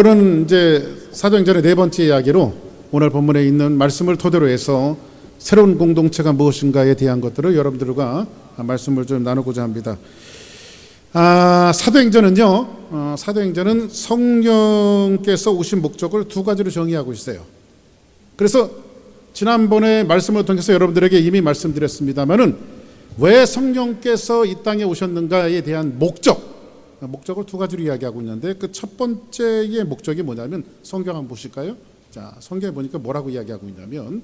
오늘은 이제 사도행전의 네 번째 이야기로 오늘 본문에 있는 말씀을 토대로 해서 새로운 공동체가 무엇인가에 대한 것들을 여러분들과 말씀을 좀 나누고자 합니다. 사도행전은 성령께서 오신 목적을 두 가지로 정의하고 있어요. 그래서 지난번에 말씀을 통해서 여러분들에게 이미 말씀드렸습니다만은 왜 성령께서 이 땅에 오셨는가에 대한 목적을 두 가지로 이야기하고 있는데, 그 첫 번째의 목적이 뭐냐면 성경 한번 보실까요? 자, 성경에 보니까 뭐라고 이야기하고 있냐면,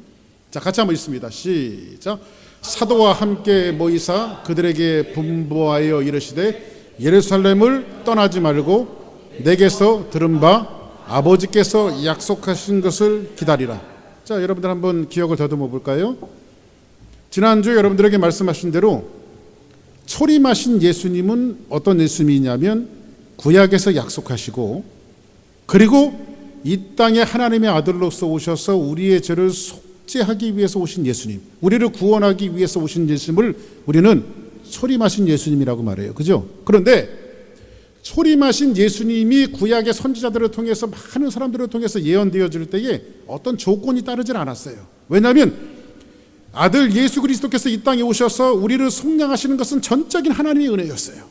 자, 같이 한번 읽습니다. 시작. 사도와 함께 모이사 그들에게 분부하여 이르시되 예루살렘을 떠나지 말고 내게서 들은 바 아버지께서 약속하신 것을 기다리라. 자, 여러분들 한번 기억을 더듬어 볼까요? 지난주에 여러분들에게 말씀하신 대로 초림하신 예수님은 어떤 예수님이냐면 구약에서 약속하시고, 그리고 이 땅에 하나님의 아들로서 오셔서 우리의 죄를 속죄하기 위해서 오신 예수님, 우리를 구원하기 위해서 오신 예수님을 우리는 초림하신 예수님이라고 말해요. 그죠? 그런데 초림하신 예수님이 구약의 선지자들을 통해서 많은 사람들을 통해서 예언되어질 때에 어떤 조건이 따르질 않았어요. 왜냐하면 아들 예수 그리스도께서 이 땅에 오셔서 우리를 속량하시는 것은 전적인 하나님의 은혜였어요.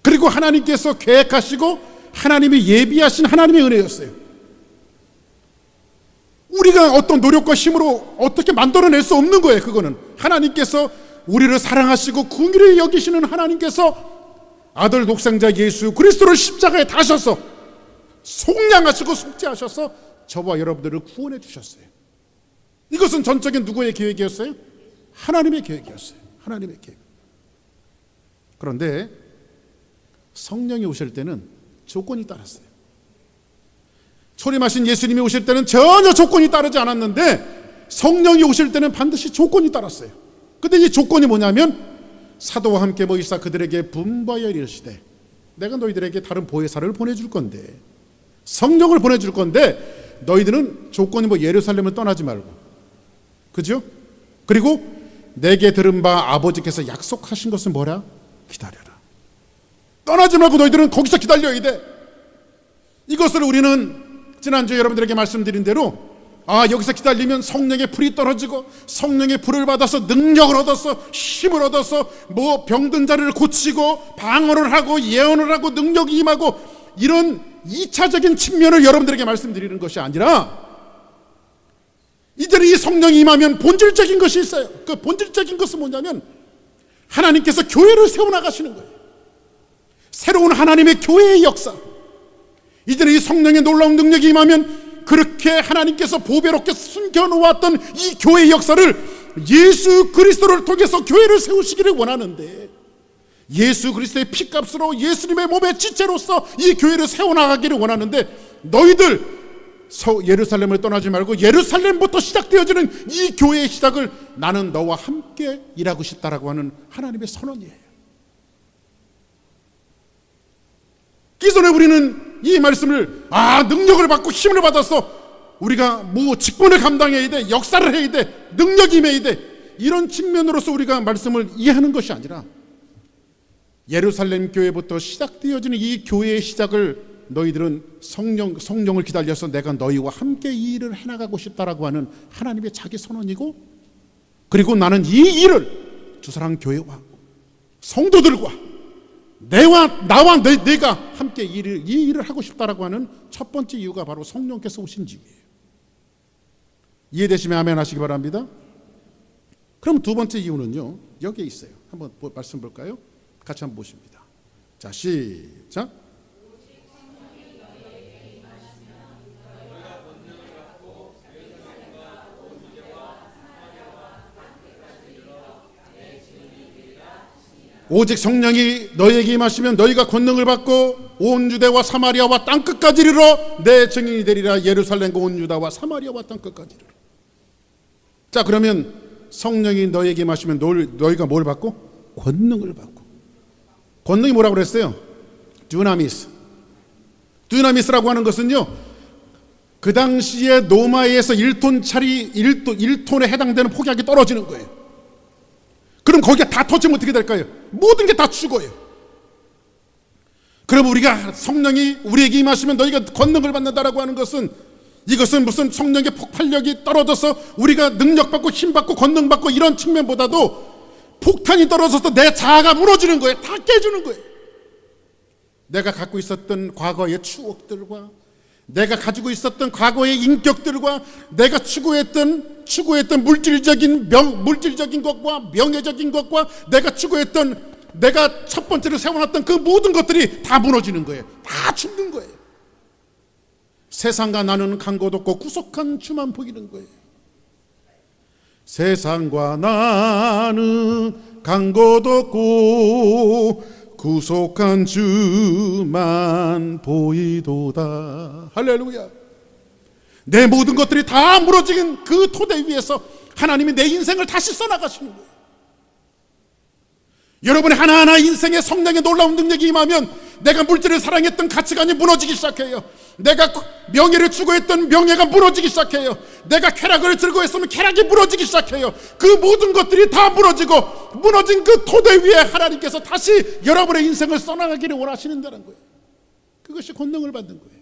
그리고 하나님께서 계획하시고 하나님이 예비하신 하나님의 은혜였어요. 우리가 어떤 노력과 힘으로 어떻게 만들어낼 수 없는 거예요. 그거는 하나님께서 우리를 사랑하시고 긍휼히 여기시는 하나님께서 아들 독생자 예수 그리스도를 십자가에 다셔서 속량하시고 속죄하셔서 저와 여러분들을 구원해 주셨어요. 이것은 전적인 누구의 계획이었어요? 하나님의 계획이었어요. 하나님의 계획. 그런데 성령이 오실 때는 조건이 따랐어요. 초림하신 예수님이 오실 때는 전혀 조건이 따르지 않았는데 성령이 오실 때는 반드시 조건이 따랐어요. 근데 이 조건이 뭐냐면 사도와 함께 모이사 그들에게 분부하여 이르시되 내가 너희들에게 다른 보혜사를 보내줄 건데, 성령을 보내줄 건데 너희들은 조건이 예루살렘을 떠나지 말고, 그죠? 그리고 내게 들은 바 아버지께서 약속하신 것은 뭐라? 기다려라. 떠나지 말고 너희들은 거기서 기다려야 돼. 이것을 우리는 지난주에 여러분들에게 말씀드린 대로 여기서 기다리면 성령의 불이 떨어지고 성령의 불을 받아서 능력을 얻어서 힘을 얻어서 병든 자를 고치고 방언을 하고 예언을 하고 능력이 임하고, 이런 2차적인 측면을 여러분들에게 말씀드리는 것이 아니라 이들이 성령이 임하면 본질적인 것이 있어요. 그 본질적인 것은 뭐냐면 하나님께서 교회를 세워나가시는 거예요. 새로운 하나님의 교회의 역사. 이들이 성령의 놀라운 능력이 임하면 그렇게 하나님께서 보배롭게 숨겨놓았던 이 교회의 역사를 예수 그리스도를 통해서 교회를 세우시기를 원하는데, 예수 그리스도의 피값으로 예수님의 몸의 지체로서 이 교회를 세워나가기를 원하는데, 너희들 예루살렘을 떠나지 말고 예루살렘부터 시작되어지는 이 교회의 시작을 나는 너와 함께 일하고 싶다라고 하는 하나님의 선언이에요. 기존에 우리는 이 말씀을 능력을 받고 힘을 받아서 우리가 직분을 감당해야 돼, 역사를 해야 돼, 능력이 임해야 돼, 이런 측면으로서 우리가 말씀을 이해하는 것이 아니라 예루살렘 교회부터 시작되어지는 이 교회의 시작을 너희들은 성령을 기다려서 내가 너희와 함께 이 일을 해나가고 싶다라고 하는 하나님의 자기 선언이고, 그리고 나는 이 일을 주사랑 교회와 성도들과 나와 내가 함께 이 일을 하고 싶다라고 하는 첫 번째 이유가 바로 성령께서 오신 이유예요. 이해되시면 아멘 하시기 바랍니다. 그럼 두 번째 이유는요, 여기에 있어요. 한번 말씀 볼까요? 같이 한번 보십니다. 자, 시작. 오직 성령이 너희에게 임하시면 너희가 권능을 받고 온 유대와 사마리아와 땅끝까지 이르러 내 증인이 되리라. 예루살렘과 온 유다와 사마리아와 땅끝까지 이르러. 자, 그러면 성령이 너희에게 임하시면 너희가 뭘 받고? 권능을 받고. 권능이 뭐라고 그랬어요? 듀나미스라고 하는 것은요, 그 당시에 로마에서 1톤에 해당되는 폭약이 떨어지는 거예요. 그럼 거기가 다 터지면 어떻게 될까요? 모든 게 다 죽어요. 그럼 우리가 성령이 우리에게 임하시면 너희가 권능을 받는다라고 하는 것은, 이것은 무슨 성령의 폭발력이 떨어져서 우리가 능력받고 힘받고 권능받고 이런 측면보다도 폭탄이 떨어져서 내 자아가 무너지는 거예요. 다 깨지는 거예요. 내가 갖고 있었던 과거의 추억들과 내가 가지고 있었던 과거의 인격들과 내가 추구했던 물질적인 것과 명예적인 것과 내가 추구했던, 내가 첫 번째로 세워놨던 그 모든 것들이 다 무너지는 거예요. 다 죽는 거예요. 세상과 나는 간 곳 없고 구속한 주만 보이는 거예요. 세상과 나는 간 곳 없고 구속한 주만 보이도다. 할렐루야. 내 모든 것들이 다 무너진 그 토대 위에서 하나님이 내 인생을 다시 써나가시는 거예요. 여러분의 하나하나 인생에 성령의 놀라운 능력이 임하면 내가 물질을 사랑했던 가치관이 무너지기 시작해요. 내가 명예를 추구했던 명예가 무너지기 시작해요. 내가 쾌락을 즐거워했으면 쾌락이 무너지기 시작해요. 그 모든 것들이 다 무너지고, 무너진 그 토대 위에 하나님께서 다시 여러분의 인생을 써나가기를 원하시는다는 거예요. 그것이 권능을 받는 거예요.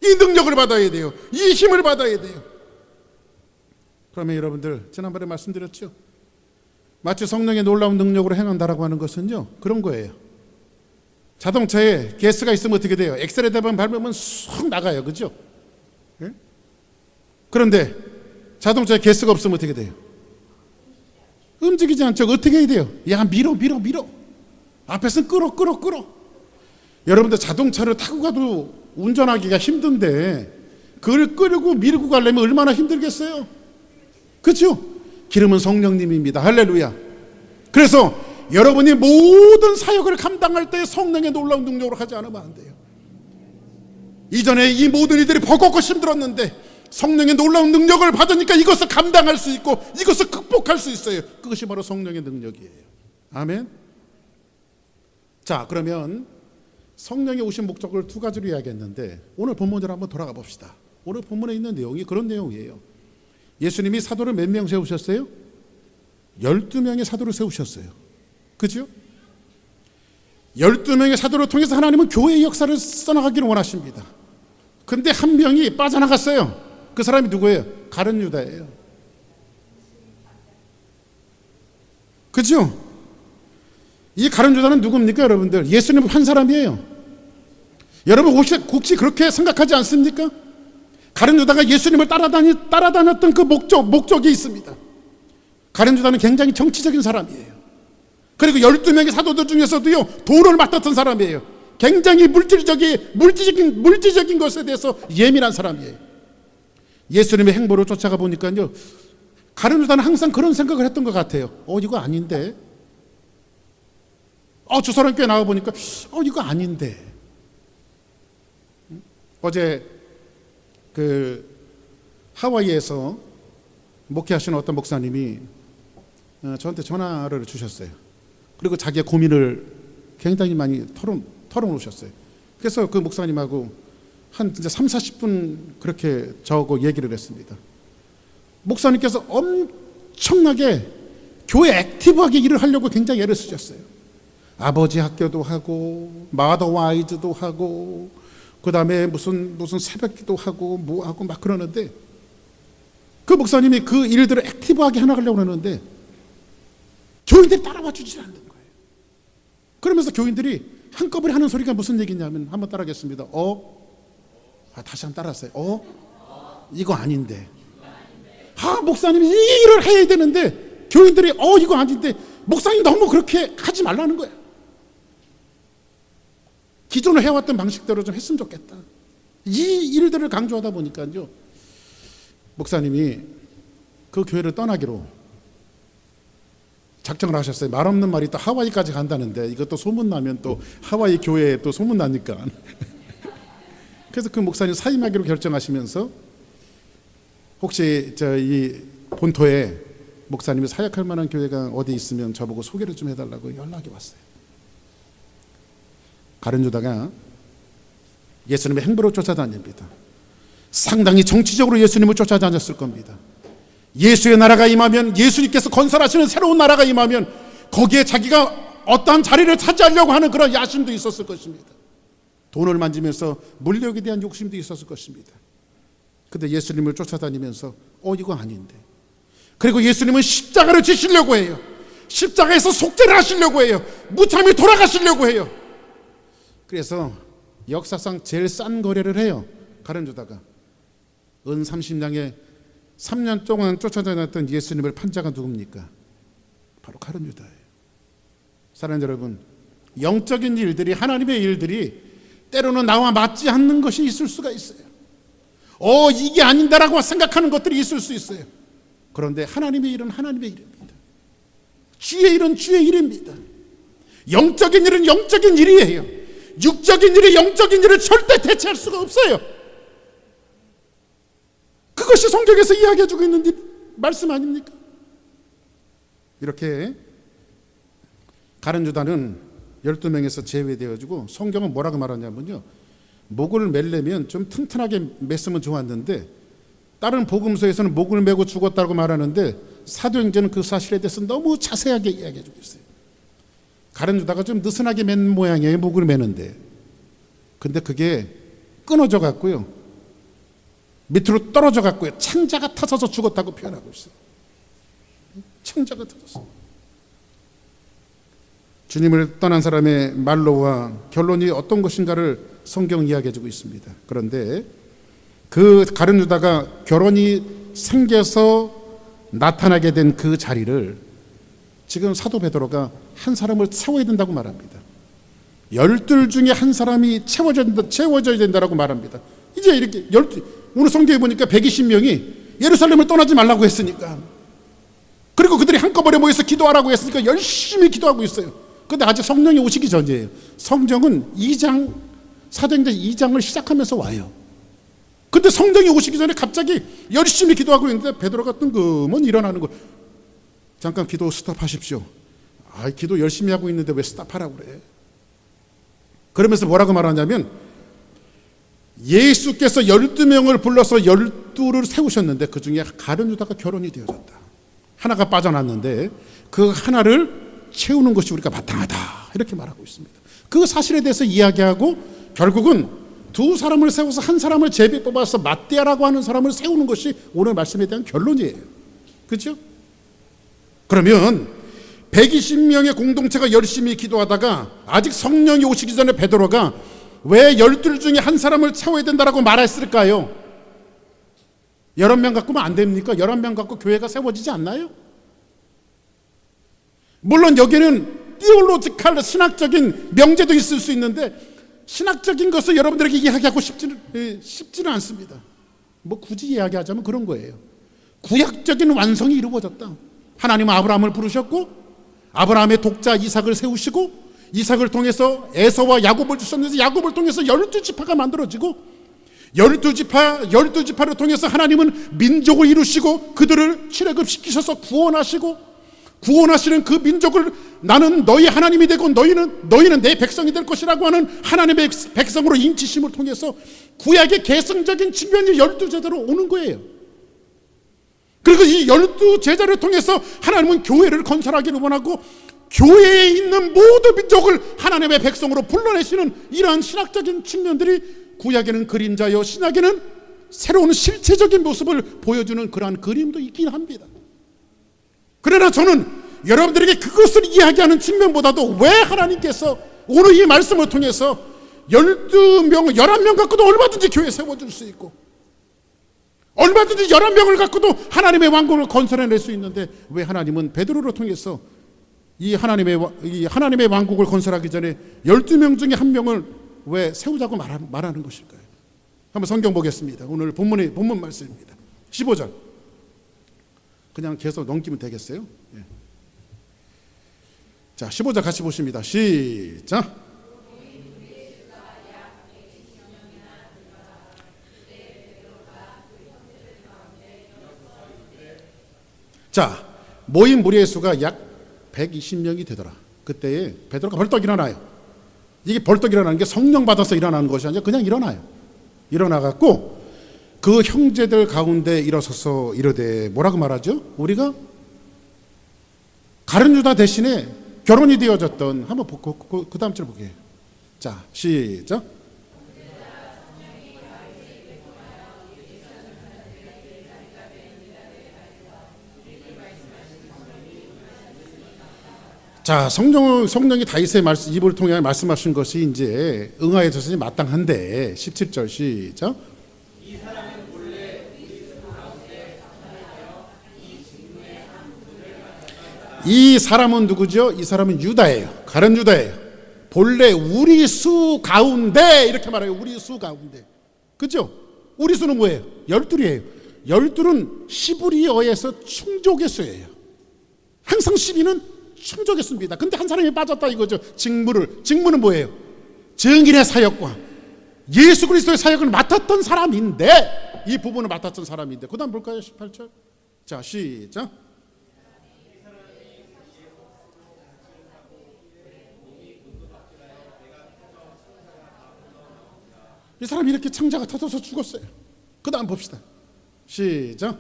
이 능력을 받아야 돼요. 이 힘을 받아야 돼요. 그러면 여러분들, 지난번에 말씀드렸죠, 마치 성령의 놀라운 능력으로 행한다라고 하는 것은요, 그런 거예요. 자동차에 가스가 있으면 어떻게 돼요? 엑셀레터만 밟으면 쑥 나가요. 그죠? 예? 그런데 자동차에 가스가 없으면 어떻게 돼요? 움직이지 않죠. 어떻게 해야 돼요? 야, 밀어. 앞에서는 끌어. 여러분들 자동차를 타고 가도 운전하기가 힘든데 그걸 끌고 밀고 가려면 얼마나 힘들겠어요? 그렇죠? 기름은 성령님입니다. 할렐루야. 그래서 여러분이 모든 사역을 감당할 때 성령의 놀라운 능력으로 하지 않으면 안 돼요. 이전에 이 모든 이들이 버겁고 힘들었는데 성령의 놀라운 능력을 받으니까 이것을 감당할 수 있고 이것을 극복할 수 있어요. 그것이 바로 성령의 능력이에요. 아멘. 자, 그러면 성령이 오신 목적을 두 가지로 이야기했는데 오늘 본문으로 한번 돌아가 봅시다. 오늘 본문에 있는 내용이 그런 내용이에요. 예수님이 사도를 몇 명 세우셨어요? 12명의 사도를 세우셨어요. 그죠? 12명의 사도를 통해서 하나님은 교회의 역사를 써나가기를 원하십니다. 근데 한 명이 빠져나갔어요. 그 사람이 누구예요? 가룟 유다예요. 그죠? 이 가룟 유다는 누굽니까, 여러분들? 예수님을 한 사람이에요. 여러분 혹시 그렇게 생각하지 않습니까? 가룟 유다가 예수님을 따라다녔던 그 목적이 있습니다. 가룟 유다는 굉장히 정치적인 사람이에요. 그리고 12명의 사도들 중에서도요, 돈을 맡았던 사람이에요. 굉장히 물질적인 것에 대해서 예민한 사람이에요. 예수님의 행보를 쫓아가 보니까요, 가룟 유다는 항상 그런 생각을 했던 것 같아요. 이거 아닌데. 저 사람 꽤 나와 보니까 이거 아닌데. 어제 그 하와이에서 목회하시는 어떤 목사님이 저한테 전화를 주셨어요. 그리고 자기의 고민을 굉장히 많이 털어놓으셨어요. 그래서 그 목사님하고 한 진짜 30-40분 그렇게 저하고 얘기를 했습니다. 목사님께서 엄청나게 교회 액티브하게 일을 하려고 굉장히 애를 쓰셨어요. 아버지 학교도 하고 마더 와이즈도 하고 그 다음에 무슨 새벽기도 하고 뭐 하고 막 그러는데, 그 목사님이 그 일들을 액티브하게 해나가려고 하는데 교인들이 따라와 주지 않는 거예요. 그러면서 교인들이 한꺼번에 하는 소리가 무슨 얘기냐면, 한번 따라하겠습니다. 다시 한번 따라하세요. 이거 아닌데. 목사님이 이 일을 해야 되는데 교인들이 이거 아닌데, 목사님 너무 그렇게 하지 말라는 거예요. 기존에 해왔던 방식대로 좀 했으면 좋겠다. 이 일들을 강조하다 보니까요, 목사님이 그 교회를 떠나기로 작정을 하셨어요. 말 없는 말이 또 하와이까지 간다는데 이것도 소문나면 또 하와이 교회에 또 소문나니까. 그래서 그 목사님 사임하기로 결정하시면서 혹시 이 본토에 목사님이 사역할 만한 교회가 어디 있으면 저보고 소개를 좀 해달라고 연락이 왔어요. 가룟 유다가 예수님의 행보를 쫓아다닙니다. 상당히 정치적으로 예수님을 쫓아다녔을 겁니다. 예수의 나라가 임하면, 예수님께서 건설하시는 새로운 나라가 임하면 거기에 자기가 어떠한 자리를 차지하려고 하는 그런 야심도 있었을 것입니다. 돈을 만지면서 물력에 대한 욕심도 있었을 것입니다. 근데 예수님을 쫓아다니면서 이거 아닌데. 그리고 예수님은 십자가를 지시려고 해요. 십자가에서 속죄를 하시려고 해요. 무참히 돌아가시려고 해요. 그래서 역사상 제일 싼 거래를 해요. 가룟 유다가. 은 30냥에 3년 동안 쫓아다녔던 예수님을 판 자가 누굽니까? 바로 가룟 유다예요. 사랑하는 여러분, 영적인 일들이, 하나님의 일들이 때로는 나와 맞지 않는 것이 있을 수가 있어요. 이게 아닌다라고 생각하는 것들이 있을 수 있어요. 그런데 하나님의 일은 하나님의 일입니다. 주의 일은 주의 일입니다. 영적인 일은 영적인 일이에요. 육적인 일이 영적인 일을 절대 대체할 수가 없어요. 그것이 성경에서 이야기해주고 있는 말씀 아닙니까? 이렇게 가룟 유다는 12명에서 제외되어지고, 성경은 뭐라고 말하냐면요, 목을 매려면 좀 튼튼하게 맸으면 좋았는데, 다른 복음서에서는 목을 매고 죽었다고 말하는데 사도행전은 그 사실에 대해서 너무 자세하게 이야기해주고 있어요. 가룟 유다가 좀 느슨하게 맨 모양이에요. 목을 매는데. 근데 그게 끊어져 갔고요, 밑으로 떨어져 갔고요, 창자가 터져서 죽었다고 표현하고 있어요. 창자가 터졌어요. 주님을 떠난 사람의 말로와 결론이 어떤 것인가를 성경 이야기해주고 있습니다. 그런데 그 가룟 유다가 결혼이 생겨서 나타나게 된 그 자리를 지금 사도 베드로가 한 사람을 채워야 된다고 말합니다. 12 중에 한 사람이 채워져야 된다고 말합니다. 이제 이렇게 오늘 성경에 보니까 120명이 예루살렘을 떠나지 말라고 했으니까, 그리고 그들이 한꺼번에 모여서 기도하라고 했으니까 열심히 기도하고 있어요. 근데 아직 성령이 오시기 전이에요. 성경은 2장, 사도행전 2장을 시작하면서 와요. 근데 성령이 오시기 전에 갑자기 열심히 기도하고 있는데 베드로가 뜬금은 일어나는 거예요. 잠깐 기도 스톱하십시오. 기도 열심히 하고 있는데 왜 스탑하라고 그래? 그러면서 뭐라고 말하냐면, 예수께서 12명을 불러서 12를 세우셨는데 그 중에 가룟 유다가 결혼이 되어졌다. 하나가 빠져났는데 그 하나를 채우는 것이 우리가 마땅하다, 이렇게 말하고 있습니다. 그 사실에 대해서 이야기하고 결국은 두 사람을 세워서 한 사람을 제비 뽑아서 맏대야라고 하는 사람을 세우는 것이 오늘 말씀에 대한 결론이에요. 그렇죠? 그러면 120명의 공동체가 열심히 기도하다가 아직 성령이 오시기 전에 베드로가 왜 12 중에 한 사람을 채워야 된다라고 말했을까요? 11명 갖고는 안 됩니까? 11명 갖고 교회가 세워지지 않나요? 물론 여기는 티올로지칼, 신학적인 명제도 있을 수 있는데 신학적인 것을 여러분들에게 이야기하고 싶지는 않습니다. 굳이 이야기하자면 그런 거예요. 구약적인 완성이 이루어졌다. 하나님은 아브라함을 부르셨고 아브라함의 독자 이삭을 세우시고 이삭을 통해서 에서와 야곱을 주셨는데 야곱을 통해서 12지파가 만들어지고 12지파를 통해서 하나님은 민족을 이루시고 그들을 출애굽시키셔서 구원하시는 그 민족을 나는 너희 하나님이 되고 너희는 내 백성이 될 것이라고 하는 하나님의 백성으로 인치심을 통해서 구약의 계승적인 측면이 12제자로 오는 거예요. 그리고 이 12제자를 통해서 하나님은 교회를 건설하기를 원하고 교회에 있는 모든 민족을 하나님의 백성으로 불러내시는 이러한 신학적인 측면들이 구약에는 그림자요 신약에는 새로운 실체적인 모습을 보여주는 그러한 그림도 있긴 합니다. 그러나 저는 여러분들에게 그것을 이야기하는 측면보다도 왜 하나님께서 오늘 이 말씀을 통해서 12명, 11명 갖고도 얼마든지 교회 세워줄 수 있고 얼마든지 11명을 갖고도 하나님의 왕국을 건설해낼 수 있는데 왜 하나님은 베드로를 통해서 이 하나님의 왕국을 건설하기 전에 12명 중에 한 명을 왜 세우자고 말하는 것일까요? 한번 성경 보겠습니다. 오늘 본문 말씀입니다. 15절. 그냥 계속 넘기면 되겠어요? 예. 자, 15절 같이 보십니다. 시작. 자, 모인 무리의 수가 약 120명이 되더라. 그때에 베드로가 벌떡 일어나요. 이게 벌떡 일어나는 게 성령 받아서 일어나는 것이 아니라 그냥 일어나요. 일어나갖고 그 형제들 가운데 일어서서 이르되 뭐라고 말하죠? 우리가 가룟 유다 대신에 결혼이 되어졌던, 한번 그 다음 절 보게. 자, 시작. 자, 성령이 다윗의 입을 통해 말씀하신 것이 이제 응하여져서 마땅한데, 17절 시작. 이 사람은 누구죠? 이 사람은 유다예요. 가룟 유다예요. 본래 우리 수 가운데, 이렇게 말해요. 우리 수 가운데. 그죠? 우리 수는 뭐예요? 12이에요. 12는 시브리어에서 충족의 수예요. 항상 12는 충족의 수입니다. 근데 한 사람이 빠졌다 이거죠. 직무는 뭐예요? 증인의 사역과 예수 그리스도의 사역을 맡았던 사람인데, 이 부분을 맡았던 사람인데, 그 다음 볼까요? 18절. 자, 시작. 이 사람이 이렇게 창자가 터져서 죽었어요. 그 다음 봅시다. 시작.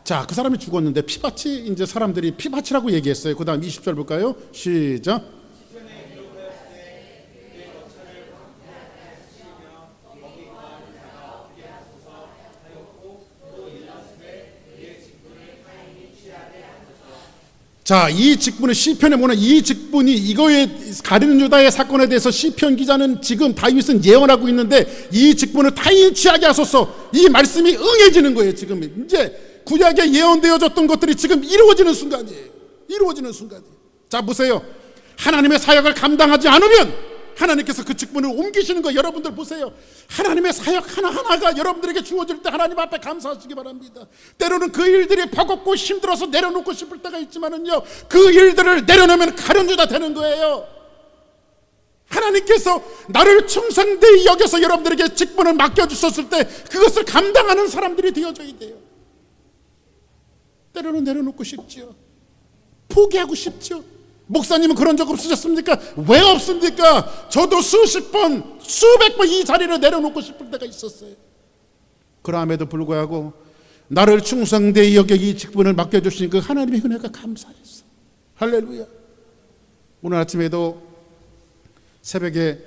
자, 그 사람이 죽었는데 피밭이, 이제 사람들이 피밭이라고 얘기했어요. 그 다음 20절 볼까요? 시작. 자, 이 직분은 시편에 보는 이 직분이, 이거에 가룟 유다의 사건에 대해서 시편 기자는 지금 다윗은 예언하고 있는데, 이 직분을 타인이 취하게 하소서, 이 말씀이 응해지는 거예요. 지금 이제 구약에 예언되어졌던 것들이 지금 이루어지는 순간이에요. 이루어지는 순간이에요. 자, 보세요. 하나님의 사역을 감당하지 않으면 하나님께서 그 직분을 옮기시는 거, 여러분들 보세요. 하나님의 사역 하나하나가 여러분들에게 주어질 때 하나님 앞에 감사하시기 바랍니다. 때로는 그 일들이 버겁고 힘들어서 내려놓고 싶을 때가 있지만은요, 그 일들을 내려놓으면 가룟 유다 되는 거예요. 하나님께서 나를 충성되이 여겨서 여러분들에게 직분을 맡겨주셨을 때 그것을 감당하는 사람들이 되어져야 돼요. 때로는 내려놓고 싶지요. 포기하고 싶죠. 목사님은 그런 적 없으셨습니까? 왜 없습니까? 저도 수십 번, 수백 번 이 자리를 내려놓고 싶을 때가 있었어요. 그럼에도 불구하고 나를 충성되이 여겨 이 직분을 맡겨주신 그 하나님의 은혜가 감사했어. 할렐루야. 오늘 아침에도 새벽에,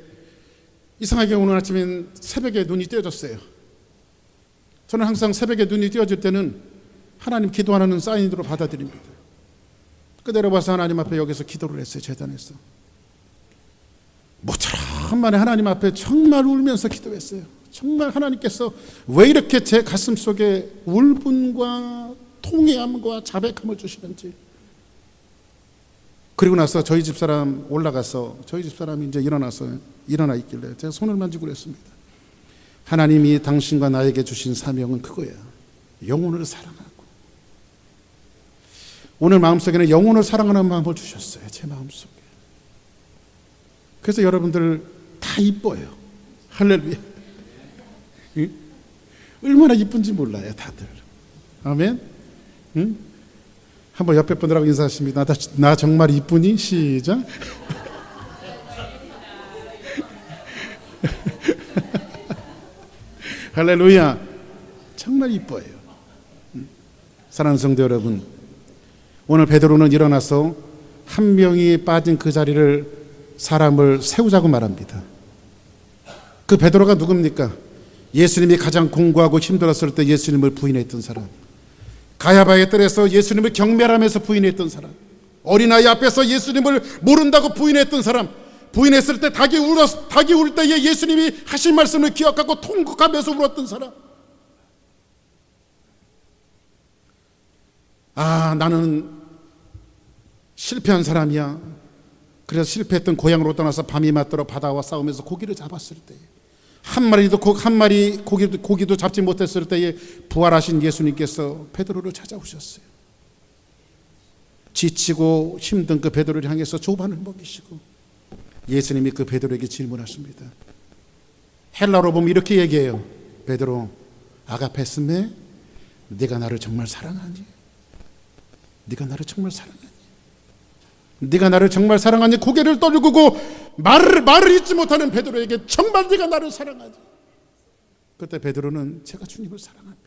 이상하게 오늘 아침엔 새벽에 눈이 띄어졌어요. 저는 항상 새벽에 눈이 띄어질 때는 하나님 기도하는 사인으로 받아들입니다. 그대로 봐서 하나님 앞에 여기서 기도를 했어요. 재단에서 모처럼 만에 하나님 앞에 정말 울면서 기도했어요. 정말 하나님께서 왜 이렇게 제 가슴 속에 울분과 통회함과 자백함을 주시는지. 그리고 나서 저희 집사람 올라가서, 저희 집사람이 이제 일어나 있길래 제가 손을 만지고 그랬습니다. 하나님이 당신과 나에게 주신 사명은 그거야. 영혼을 사랑하고. 오늘 마음속에는 영혼을 사랑하는 마음을 주셨어요. 제 마음속에. 그래서 여러분들 다 이뻐요. 할렐루야. 응? 얼마나 이쁜지 몰라요, 다들. 아멘. 응? 한번 옆에 분들하고 인사하십니다. 나 정말 이쁘니? 시작. 할렐루야. 정말 이뻐요. 사랑하는 성도 여러분, 오늘 베드로는 일어나서 한 명이 빠진 그 자리를 사람을 세우자고 말합니다. 그 베드로가 누굽니까? 예수님이 가장 공고하고 힘들었을 때 예수님을 부인했던 사람, 가야바의 뜰에서 예수님을 경멸하면서 부인했던 사람, 어린아이 앞에서 예수님을 모른다고 부인했던 사람, 부인했을 때 닭이 울 때에 예수님이 하신 말씀을 기억하고 통곡하면서 울었던 사람. 아, 나는 실패한 사람이야. 그래서 실패했던 고향으로 떠나서 밤이 맞도록 바다와 싸우면서 고기를 잡았을 때, 고기도 잡지 못했을 때에 부활하신 예수님께서 베드로를 찾아오셨어요. 지치고 힘든 그 베드로를 향해서 조반을 먹이시고 예수님이 그 베드로에게 질문하십니다. 헬라로 보면 이렇게 얘기해요. 베드로, 아가페스메, 네가 나를 정말 사랑하니? 네가 나를 정말 사랑하니? 네가 나를 정말 사랑하니? 고개를 떨구고 말을 잊지 못하는 베드로에게 정말 네가 나를 사랑하니? 그때 베드로는 제가 주님을 사랑합니다.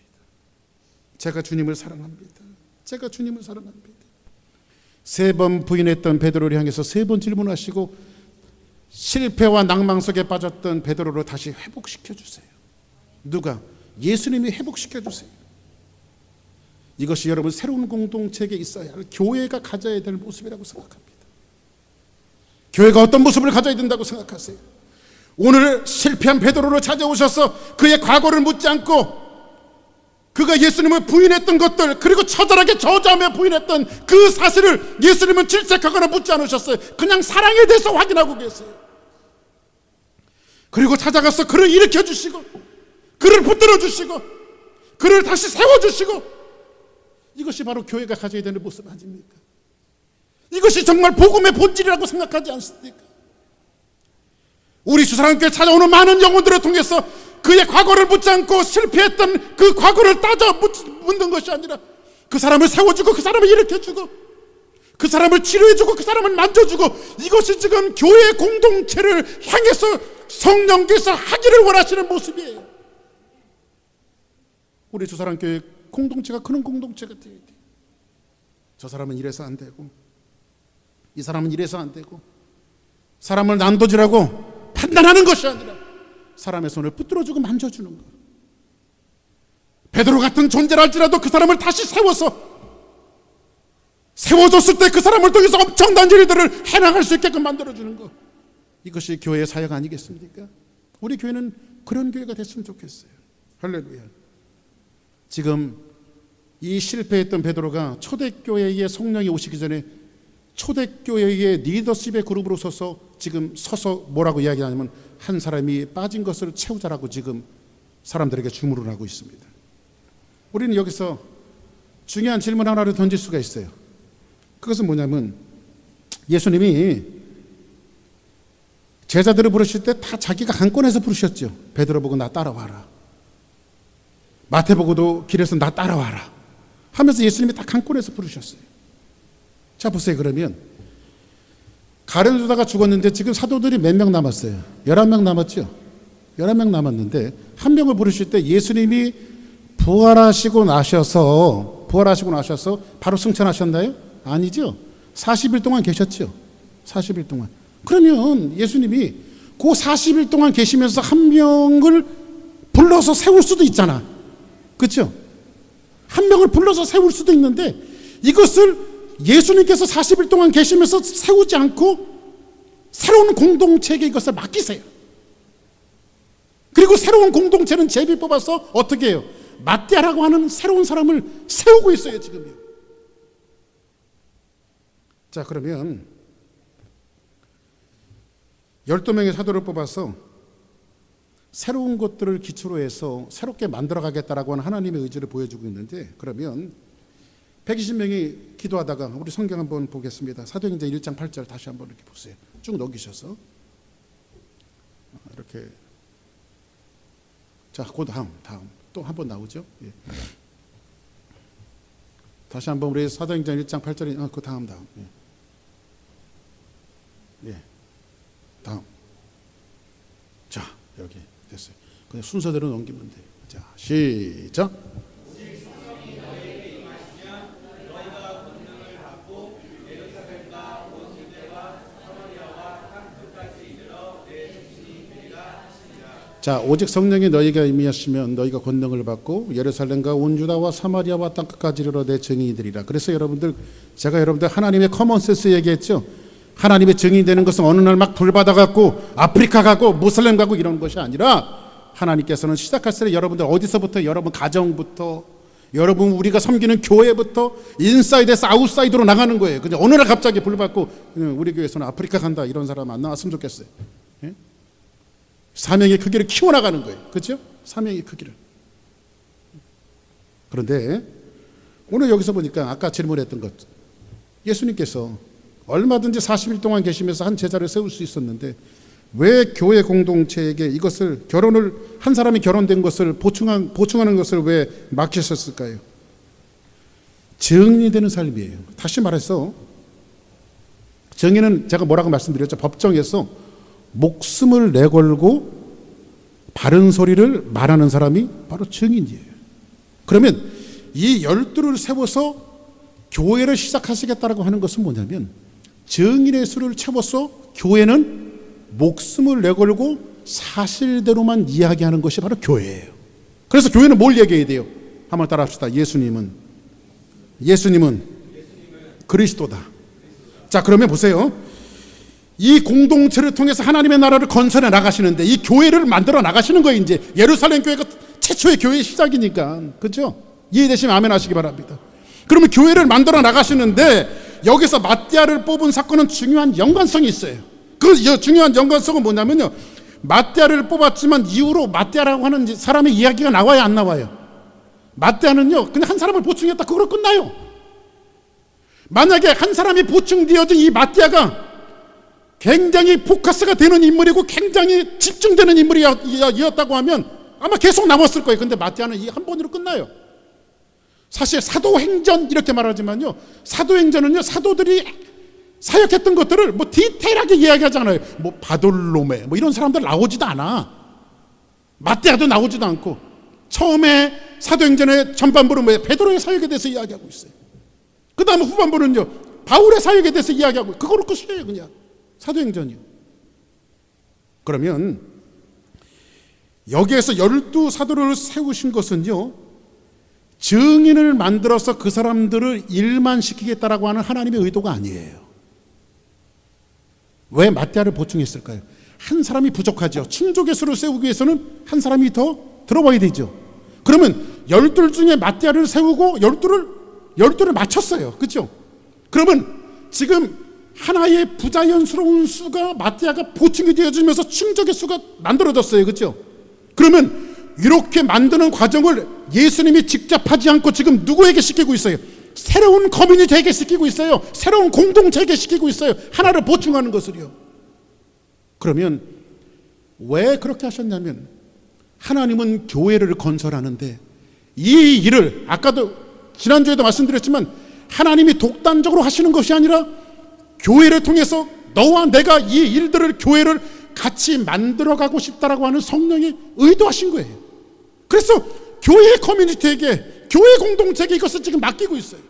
제가 주님을 사랑합니다. 제가 주님을 사랑합니다. 3번 부인했던 베드로를 향해서 3번 질문하시고 실패와 낭망 속에 빠졌던 베드로를 다시 회복시켜 주세요. 누가? 예수님이 회복시켜 주세요. 이것이 여러분 새로운 공동체에 있어야 할 교회가 가져야 될 모습이라고 생각합니다. 교회가 어떤 모습을 가져야 된다고 생각하세요? 오늘 실패한 베드로를 찾아오셔서 그의 과거를 묻지 않고 그가 예수님을 부인했던 것들, 그리고 처절하게 저주하며 부인했던 그 사실을 예수님은 질책하거나 묻지 않으셨어요. 그냥 사랑에 대해서 확인하고 계세요. 그리고 찾아가서 그를 일으켜 주시고 그를 붙들어 주시고 그를 다시 세워 주시고, 이것이 바로 교회가 가져야 되는 모습 아닙니까? 이것이 정말 복음의 본질이라고 생각하지 않습니까? 우리 주사랑교회 찾아오는 많은 영혼들을 통해서 그의 과거를 묻지 않고 실패했던 그 과거를 따져 묻는 것이 아니라 그 사람을 세워주고 그 사람을 일으켜주고 그 사람을 치료해주고 그 사람을 만져주고, 이것이 지금 교회 공동체를 향해서 성령께서 하기를 원하시는 모습이에요. 우리 주사랑교회 공동체가 그런 공동체가 되어야 돼요. 저 사람은 이래서 안 되고 이 사람은 이래서 안 되고, 사람을 난도질하고 판단하는 것이 아니라 사람의 손을 붙들어주고 만져주는 것. 베드로 같은 존재랄지라도 그 사람을 다시 세워줬을 때 그 사람을 통해서 엄청난 일들을 해나갈 수 있게끔 만들어주는 것. 이것이 교회의 사역 아니겠습니까? 우리 교회는 그런 교회가 됐으면 좋겠어요. 할렐루야. 지금 이 실패했던 베드로가 초대교회의 성령이 오시기 전에 초대교회의 리더십의 그룹으로 서서 뭐라고 이야기하냐면 한 사람이 빠진 것을 채우자라고 지금 사람들에게 주문을 하고 있습니다. 우리는 여기서 중요한 질문 하나를 던질 수가 있어요. 그것은 뭐냐면, 예수님이 제자들을 부르실 때 다 자기가 한 권에서 부르셨죠. 베드로 보고 나 따라와라. 마태 보고도 길에서 나 따라와라 하면서 예수님이 딱 한 권에서 부르셨어요. 자 보세요. 그러면 가룟 유다가 죽었는데 지금 사도들이 몇 명 남았어요? 11명 남았죠. 11명 남았는데 한 명을 부르실 때 예수님이 부활하시고 나셔서 바로 승천하셨나요? 아니죠. 40일 동안 계셨죠. 40일 동안. 그러면 예수님이 그 40일 동안 계시면서 한 명을 불러서 세울 수도 있잖아. 그렇죠? 한 명을 불러서 세울 수도 있는데 이것을 예수님께서 40일 동안 계시면서 세우지 않고 새로운 공동체에게 이것을 맡기세요. 그리고 새로운 공동체는 제비 뽑아서 어떻게 해요? 마띠아라고 하는 새로운 사람을 세우고 있어요. 지금요. 자 그러면 12명의 사도를 뽑아서 새로운 것들을 기초로 해서 새롭게 만들어가겠다라고 하는 하나님의 의지를 보여주고 있는데, 그러면 120명이 기도하다가 우리 성경 한번 보겠습니다. 사도행전 1장 8절 다시 한번 이렇게 보세요. 쭉 넘기셔서 이렇게. 자, 그 다음 또 한 번 나오죠. 예. 다시 한번 우리 사도행전 1장 8절이 그 다음 예. 다음. 자 여기 됐어요. 그냥 순서대로 넘기면 돼요. 자 시작. 자 오직 성령이 너희가 임하시면 너희가 권능을 받고 예루살렘과 온 유다와 사마리아와 땅끝까지 이르러 내 증인이 되리라. 그래서 제가 여러분들 하나님의 커먼센스 얘기했죠. 하나님의 증인이 되는 것은 어느 날 막 불 받아갖고 아프리카 가고 무슬림 가고 이런 것이 아니라, 하나님께서는 시작할 때 여러분들 어디서부터, 여러분 가정부터, 여러분 우리가 섬기는 교회부터 인사이드에서 아웃사이드로 나가는 거예요. 근데 어느 날 갑자기 불 받고 우리 교회에서는 아프리카 간다 이런 사람 안 나왔으면 좋겠어요. 예? 사명의 크기를 키워나가는 거예요. 그렇죠? 사명의 크기를. 그런데 오늘 여기서 보니까 아까 질문했던 것, 예수님께서 얼마든지 40일 동안 계시면서 한 제자를 세울 수 있었는데 왜 교회 공동체에게 이것을, 결혼을 한 사람이 결혼된 것을 보충하는 것을 왜 맡기셨을까요? 증인이 되는 삶이에요. 다시 말해서 증인은 제가 뭐라고 말씀드렸죠? 법정에서 목숨을 내걸고 바른 소리를 말하는 사람이 바로 증인이에요. 그러면 이 12를 세워서 교회를 시작하시겠다라고 하는 것은 뭐냐면, 증인의 수를 채워서 교회는 목숨을 내걸고 사실대로만 이야기하는 것이 바로 교회예요. 그래서 교회는 뭘 얘기해야 돼요? 한번 따라 합시다. 예수님은 그리스도다. 자, 그러면 보세요. 이 공동체를 통해서 하나님의 나라를 건설해 나가시는데, 이 교회를 만들어 나가시는 거예요. 이제 예루살렘 교회가 최초의 교회의 시작이니까. 그렇죠? 이해되시면 아멘 하시기 바랍니다. 그러면 교회를 만들어 나가시는데, 여기서 마띠아를 뽑은 사건은 중요한 연관성이 있어요. 그 중요한 연관성은 뭐냐면요, 마띠아를 뽑았지만 이후로 마띠아라고 하는 사람의 이야기가 나와요, 안 나와요? 마띠아는요, 그냥 한 사람을 보충했다, 그걸로 끝나요. 만약에 한 사람이 보충되어진 이 마띠아가 굉장히 포커스가 되는 인물이고 굉장히 집중되는 인물이었다고 하면 아마 계속 남았을 거예요. 근데 마띠아는 이 한 번으로 끝나요. 사실 사도행전 이렇게 말하지만요, 사도행전은요, 사도들이 사역했던 것들을 뭐 디테일하게 이야기하잖아요. 뭐 바돌로메 뭐 이런 사람들 나오지도 않아. 마띠아도 나오지도 않고, 처음에 사도행전의 전반부는 뭐 베드로의 사역에 대해서 이야기하고 있어요. 그 다음에 후반부는요, 바울의 사역에 대해서 이야기하고, 그거로 끝이에요. 그냥 사도행전이요. 그러면 여기에서 12사도를 세우신 것은요, 증인을 만들어서 그 사람들을 일만 시키겠다라고 하는 하나님의 의도가 아니에요. 왜 마띠아를 보충했을까요? 한 사람이 부족하죠. 충족의 수를 세우기 위해서는 한 사람이 더 들어와야 되죠. 그러면 12 중에 마띠아를 세우고 12를 맞췄어요. 그렇죠? 그러면 지금 하나의 부자연스러운 수가, 마띠아가 보충이 되어지면서 충족의 수가 만들어졌어요. 그렇죠? 그러면 이렇게 만드는 과정을 예수님이 직접 하지 않고 지금 누구에게 시키고 있어요? 새로운 커뮤니티에게 시키고 있어요. 새로운 공동체에게 시키고 있어요. 하나를 보충하는 것을요. 그러면 왜 그렇게 하셨냐면, 하나님은 교회를 건설하는데 이 일을, 아까도 지난주에도 말씀드렸지만, 하나님이 독단적으로 하시는 것이 아니라 교회를 통해서 너와 내가 이 일들을, 교회를 같이 만들어가고 싶다라고 하는 성령이 의도하신 거예요. 그래서 교회 커뮤니티에게, 교회 공동체에게 이것을 지금 맡기고 있어요.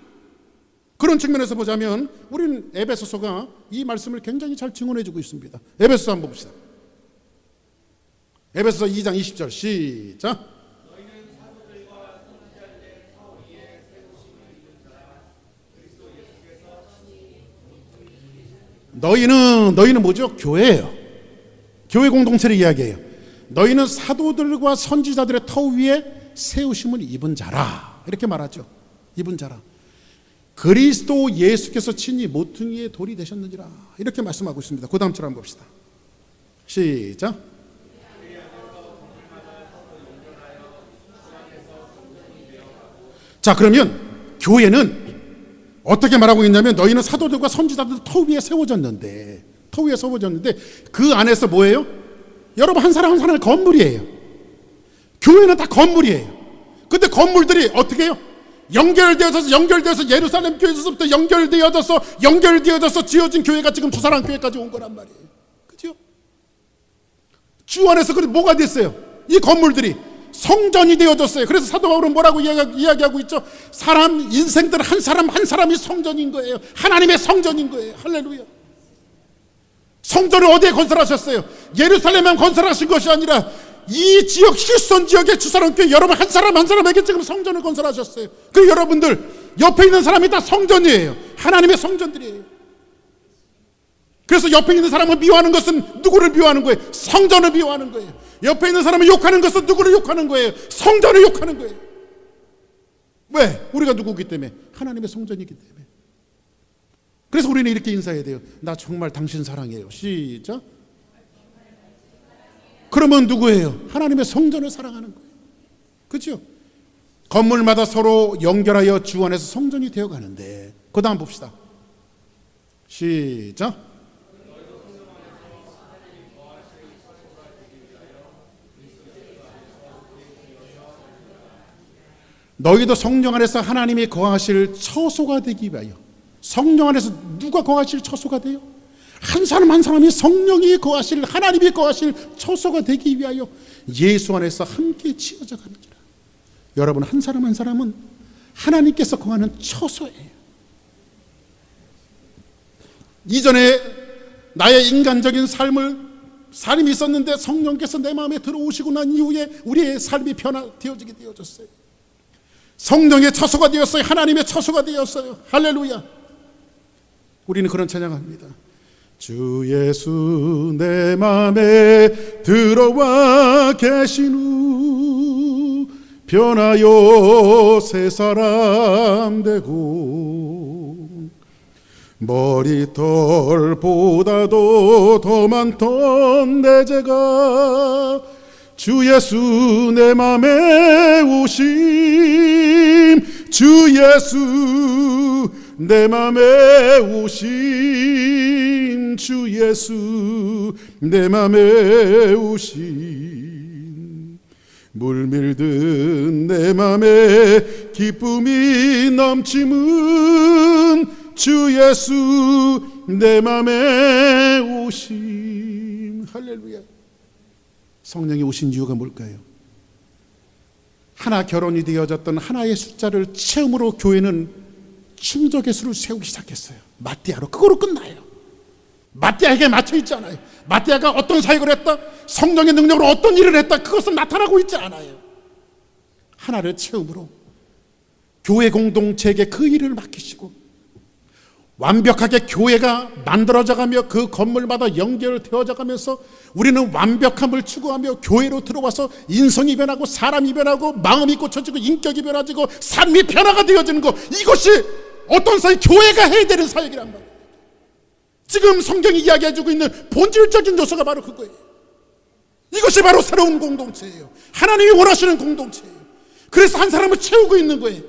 그런 측면에서 보자면 우리는 에베소서가 이 말씀을 굉장히 잘 증언해주고 있습니다. 에베소서 한번 봅시다. 에베소서 2장 20절 시작. 너희는 뭐죠? 교회예요. 교회 공동체를 이야기해요. 너희는 사도들과 선지자들의 터 위에 세우심을 입은 자라, 이렇게 말하죠. 입은 자라. 그리스도 예수께서 친히 모퉁이의 돌이 되셨느니라, 이렇게 말씀하고 있습니다. 그 다음 절 한번 봅시다. 시작. 자, 그러면 교회는 어떻게 말하고 있냐면, 너희는 사도들과 선지자들 터 위에 세워졌는데, 그 안에서 뭐예요? 여러분, 한 사람 한 사람의 건물이에요. 교회는 다 건물이에요. 근데 건물들이 어떻게 해요? 연결되어서 예루살렘 교회에서부터 연결되어져서 지어진 교회가 지금 두사람 교회까지 온 거란 말이에요. 그죠? 주 안에서 그래서 뭐가 됐어요? 이 건물들이 성전이 되어졌어요. 그래서 사도 바울은 뭐라고 이야기하고 있죠? 사람 인생들 한 사람 한 사람이 성전인 거예요. 하나님의 성전인 거예요. 할렐루야. 성전을 어디에 건설하셨어요? 예루살렘만 건설하신 것이 아니라 이 지역, 휴스턴 지역의 주사람교회 여러분 한 사람 한 사람에게 지금 성전을 건설하셨어요. 그 여러분들 옆에 있는 사람이 다 성전이에요. 하나님의 성전들이에요. 그래서 옆에 있는 사람을 미워하는 것은 누구를 미워하는 거예요? 성전을 미워하는 거예요. 옆에 있는 사람을 욕하는 것은 누구를 욕하는 거예요? 성전을 욕하는 거예요. 왜? 우리가 누구기 때문에? 하나님의 성전이기 때문에. 그래서 우리는 이렇게 인사해야 돼요. 나 정말 당신 사랑해요. 시작. 그러면 누구예요? 하나님의 성전을 사랑하는 거예요. 그렇죠? 건물마다 서로 연결하여 주 안에서 성전이 되어가는데, 그 다음 봅시다. 시작. 너희도 성령 안에서 하나님이 거하실 처소가 되기 위하여. 성령 안에서 누가 거하실 처소가 돼요? 한 사람 한 사람이 성령이 거하실, 하나님이 거하실 처소가 되기 위하여 예수 안에서 함께 지어져 가는지라. 여러분, 한 사람 한 사람은 하나님께서 거하는 처소예요. 이전에 나의 인간적인 삶이 있었는데 성령께서 내 마음에 들어오시고 난 이후에 우리의 삶이 변화되어지게 되어졌어요. 성령의 처소가 되었어요. 하나님의 처소가 되었어요. 할렐루야. 우리는 그런 찬양합니다. 주 예수 내 마음에 들어와 계신 후 변하여 새 사람 되고 머리털보다도 더 많던 내 죄가 주 예수 내 맘에 오심, 주 예수 내 맘에 오심, 주 예수 내 맘에 오심. 물밀듯 내 맘에 기쁨이 넘침은 주 예수 내 맘에 오심. 할렐루야. 성령이 오신 이유가 뭘까요? 하나 결혼이 되어졌던 하나의 숫자를 체험으로 교회는 충족의 수를 세우기 시작했어요. 마띠아로. 그거로 끝나요. 마띠아에게 맞춰 있지 않아요. 마띠아가 어떤 사역을 했다, 성령의 능력으로 어떤 일을 했다, 그것은 나타나고 있지 않아요. 하나를 체험으로 교회 공동체에게 그 일을 맡기시고 완벽하게 교회가 만들어져 가며 그 건물마다 연결되어져 가면서 우리는 완벽함을 추구하며 교회로 들어와서 인성이 변하고 사람이 변하고 마음이 고쳐지고 인격이 변화지고 삶이 변화가 되어지는 것, 이것이 어떤 사역, 교회가 해야 되는 사역이란 말이에요. 지금 성경이 이야기해주고 있는 본질적인 요소가 바로 그거예요. 이것이 바로 새로운 공동체예요. 하나님이 원하시는 공동체예요. 그래서 한 사람을 채우고 있는 거예요.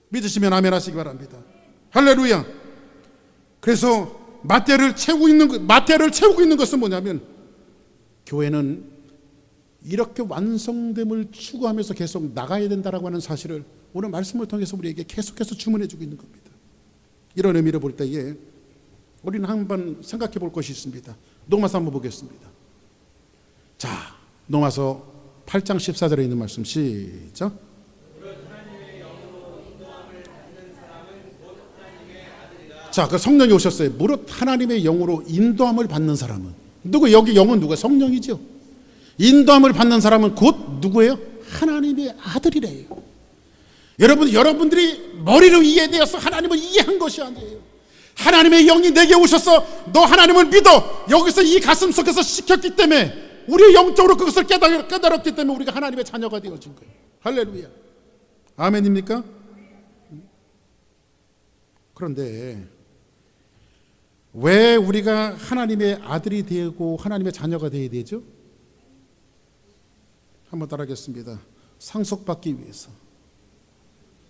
믿으시면 아멘 하시기 바랍니다. 할렐루야. 그래서 마태를 채우고 있는 것은 뭐냐면, 교회는 이렇게 완성됨을 추구하면서 계속 나가야 된다라고 하는 사실을 오늘 말씀을 통해서 우리에게 계속해서 주문해 주고 있는 겁니다. 이런 의미로 볼 때에 우리는 한번 생각해 볼 것이 있습니다. 로마서 한번 보겠습니다. 자, 로마서 8장 14절에 있는 말씀 시작. 자, 그 성령이 오셨어요. 무릇 하나님의 영으로 인도함을 받는 사람은 누구? 여기 영은 누가? 성령이죠. 인도함을 받는 사람은 곧 누구예요? 하나님의 아들이래요. 여러분들이 머리로 이해되어서 하나님을 이해한 것이 아니에요. 하나님의 영이 내게 오셔서 너 하나님을 믿어, 여기서 이 가슴 속에서 시켰기 때문에 우리 영적으로 그것을 깨달았기 때문에 우리가 하나님의 자녀가 되어진 거예요. 할렐루야. 아멘입니까? 그런데 왜 우리가 하나님의 아들이 되고 하나님의 자녀가 되어야 되죠? 한번 따라하겠습니다. 상속받기 위해서.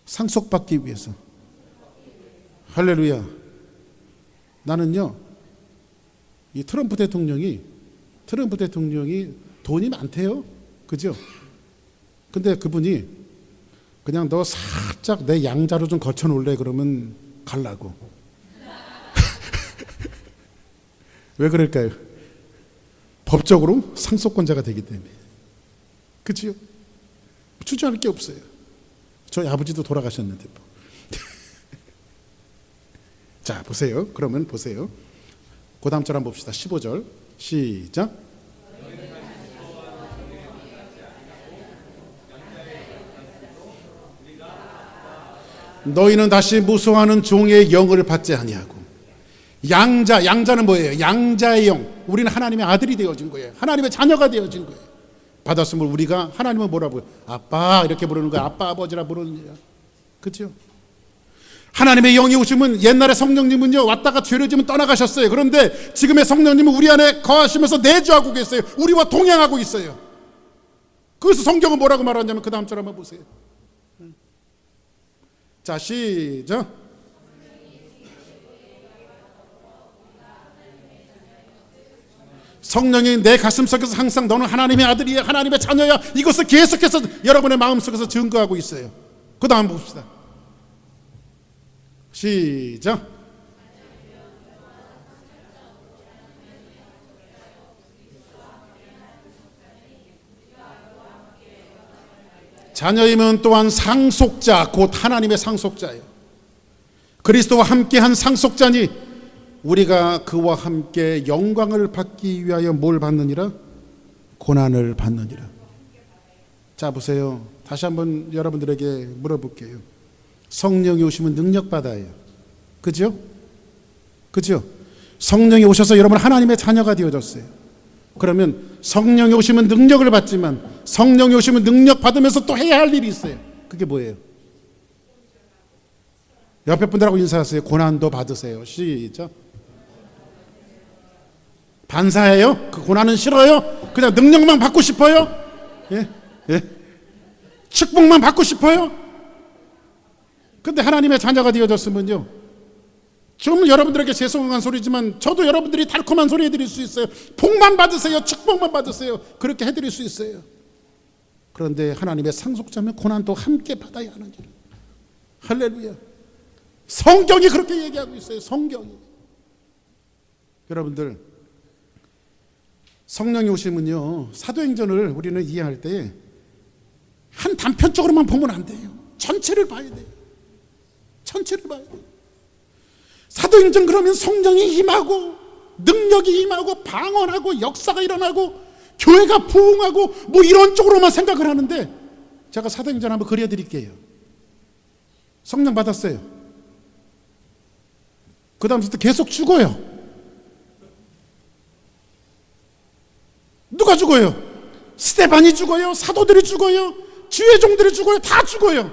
상속받기 위해서. 할렐루야. 나는요, 이 트럼프 대통령이 돈이 많대요. 그죠? 근데 그분이 그냥 너 살짝 내 양자로 좀 거쳐 놓을래 그러면 갈라고. 왜 그럴까요? 법적으로 상속권자가 되기 때문에. 그치요? 주저할 게 없어요. 저희 아버지도 돌아가셨는데 뭐. 자, 보세요. 그러면 보세요. 그 다음 절 한번 봅시다. 15절 시작. 너희는 다시 무수하는 종의 영을 받지 아니하고. 양자는 뭐예요? 양자의 영. 우리는 하나님의 아들이 되어진 거예요. 하나님의 자녀가 되어진 거예요. 받았으면 우리가 하나님은 뭐라고요? 아빠 이렇게 부르는 거예요. 아빠 아버지라 부르는 거예요. 그렇죠? 하나님의 영이 오시면, 옛날에 성령님은요 왔다가 죄를 지면 떠나가셨어요. 그런데 지금의 성령님은 우리 안에 거하시면서 내주하고 계세요. 우리와 동행하고 있어요. 그래서 성경은 뭐라고 말하냐면 그 다음 절 한번 보세요. 자, 시작. 성령이 내 가슴 속에서 항상 너는 하나님의 아들이야, 하나님의 자녀야, 이것을 계속해서 여러분의 마음 속에서 증거하고 있어요. 그 다음 봅시다. 시작. 자녀이면 또한 상속자, 곧 하나님의 상속자예요. 그리스도와 함께한 상속자니 우리가 그와 함께 영광을 받기 위하여 뭘 받느니라? 고난을 받느니라. 자, 보세요. 다시 한번 여러분들에게 물어볼게요. 성령이 오시면 능력 받아요. 그죠? 그죠? 성령이 오셔서 여러분 하나님의 자녀가 되어졌어요. 그러면 성령이 오시면 능력을 받지만 성령이 오시면 능력 받으면서 또 해야 할 일이 있어요. 그게 뭐예요? 옆에 분들하고 인사하세요. 고난도 받으세요. 시작. 반사예요? 그 고난은 싫어요? 그냥 능력만 받고 싶어요? 예? 예? 축복만 받고 싶어요? 근데 하나님의 자녀가 되어졌으면요, 좀 여러분들에게 죄송한 소리지만 저도 여러분들이 달콤한 소리 해드릴 수 있어요. 복만 받으세요. 축복만 받으세요. 그렇게 해드릴 수 있어요. 그런데 하나님의 상속자면 고난도 함께 받아야 하는 일. 할렐루야. 성경이 그렇게 얘기하고 있어요. 성경이. 여러분들, 성령이 오시면요, 사도행전을 우리는 이해할 때 한 단편적으로만 보면 안 돼요. 전체를 봐야 돼요. 전체를 봐야 돼요. 사도행전 그러면 성령이 임하고 능력이 임하고 방언하고 역사가 일어나고 교회가 부흥하고 뭐 이런 쪽으로만 생각을 하는데, 제가 사도행전 한번 그려드릴게요. 성령 받았어요. 그 다음부터 계속 죽어요. 누가 죽어요? 스데반이 죽어요. 사도들이 죽어요. 주의 종들이 죽어요. 다 죽어요.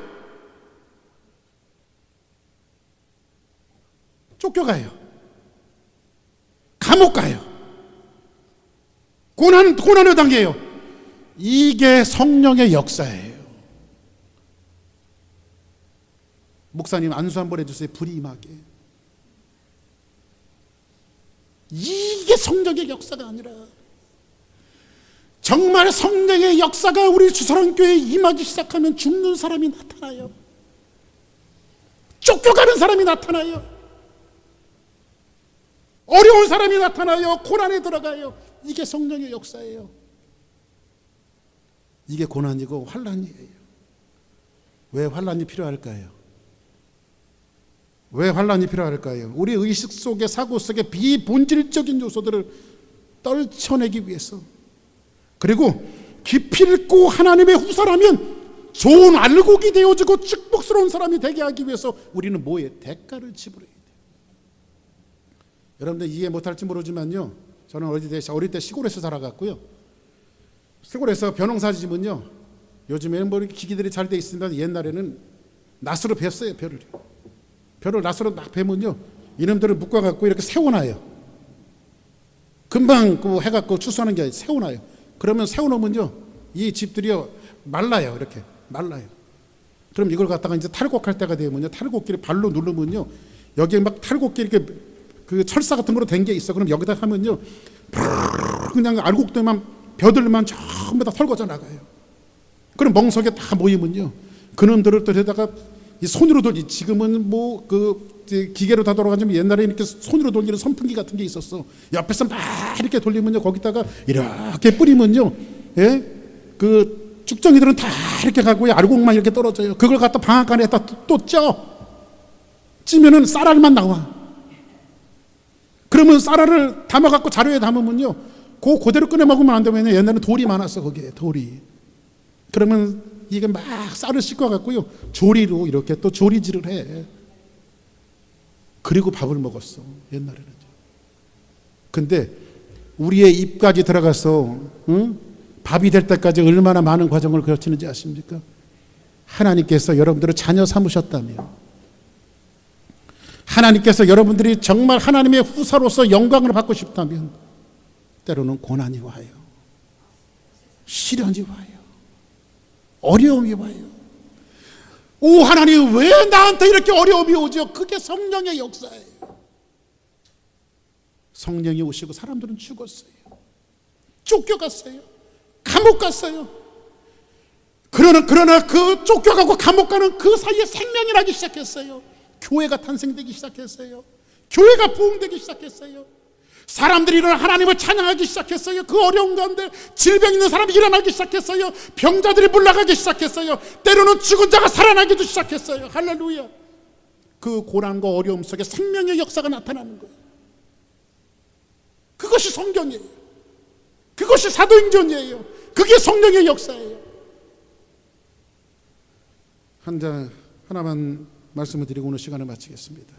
쫓겨가요. 감옥 가요. 고난을 당해요. 이게 성령의 역사예요. 목사님 안수 한번 해주세요. 불이 임하게. 이게 성령의 역사가 아니라, 정말 성령의 역사가 우리 주사랑교회에 임하기 시작하면 죽는 사람이 나타나요. 쫓겨가는 사람이 나타나요. 어려운 사람이 나타나요. 고난에 들어가요. 이게 성령의 역사예요. 이게 고난이고 환난이에요. 왜 환난이 필요할까요? 왜 환난이 필요할까요? 우리 의식 속에, 사고 속에 비본질적인 요소들을 떨쳐내기 위해서, 그리고 깊이 읽고 하나님의 후사라면 좋은 알곡이 되어지고 축복스러운 사람이 되게 하기 위해서 우리는 뭐에 대가를 지불해야 돼요. 여러분들 이해 못할지 모르지만요, 저는 어릴 때 시골에서 살아갔고요. 시골에서 벼농사 지으면요, 요즘에는 뭐 기기들이 잘 돼 있습니다. 옛날에는 낫으로 뱄어요. 벼를 낫으로 막 베면요, 이놈들을 묶어갖고 이렇게 세워놔요. 금방 그 해갖고 추수하는 게 아니라 세워놔요. 그러면 세워놓으면요, 이 집들이요 말라요. 이렇게 말라요. 그럼 이걸 갖다가 이제 탈곡할 때가 되면요, 탈곡기를 발로 누르면요, 여기에 막 탈곡기 이렇게 그 철사 같은 거로 된 게 있어. 그럼 여기다 하면요, 그냥 알곡들만, 벼들만 전부 다 털거져 나가요. 그럼 멍석에 다 모이면요, 그놈들을 또 해다가 이 손으로 돌리, 지금은 뭐 그 기계로 다 돌아가지만 옛날에 이렇게 손으로 돌리는 선풍기 같은 게 있었어. 옆에서 막 이렇게 돌리면요, 거기다가 이렇게 뿌리면요, 예? 그 쭉정이들은 다 이렇게 가고 알곡만 이렇게 떨어져요. 그걸 갖다 방앗간에다 또 찌면은 쌀알만 나와. 그러면 쌀알을 담아갖고 자루에 담으면요, 그대로 꺼내 먹으면 안 되면, 옛날에는 돌이 많았어. 거기에 돌이. 그러면 이게 막 쌀을 씻어갖고요, 조리로 이렇게 또 조리질을 해. 그리고 밥을 먹었어, 옛날에는. 근데 우리의 입까지 들어가서 밥이 될 때까지 얼마나 많은 과정을 거치는지 아십니까? 하나님께서 여러분들을 자녀 삼으셨다며, 하나님께서 여러분들이 정말 하나님의 후사로서 영광을 받고 싶다면 때로는 고난이 와요. 시련이 와요. 어려움이 와요. 오, 하나님 왜 나한테 이렇게 어려움이 오죠? 그게 성령의 역사예요. 성령이 오시고 사람들은 죽었어요. 쫓겨갔어요. 감옥 갔어요. 그러나 그 쫓겨가고 감옥 가는 그 사이에 생명이 나기 시작했어요. 교회가 탄생되기 시작했어요. 교회가 부흥되기 시작했어요. 사람들이 일어나 하나님을 찬양하기 시작했어요. 그 어려운 가운데 질병 있는 사람이 일어나기 시작했어요. 병자들이 물러가기 시작했어요. 때로는 죽은 자가 살아나기도 시작했어요. 할렐루야. 그 고난과 어려움 속에 생명의 역사가 나타나는 거예요. 그것이 성경이에요. 그것이 사도행전이에요. 그게 성령의 역사예요. 하나만 말씀을 드리고 오늘 시간을 마치겠습니다.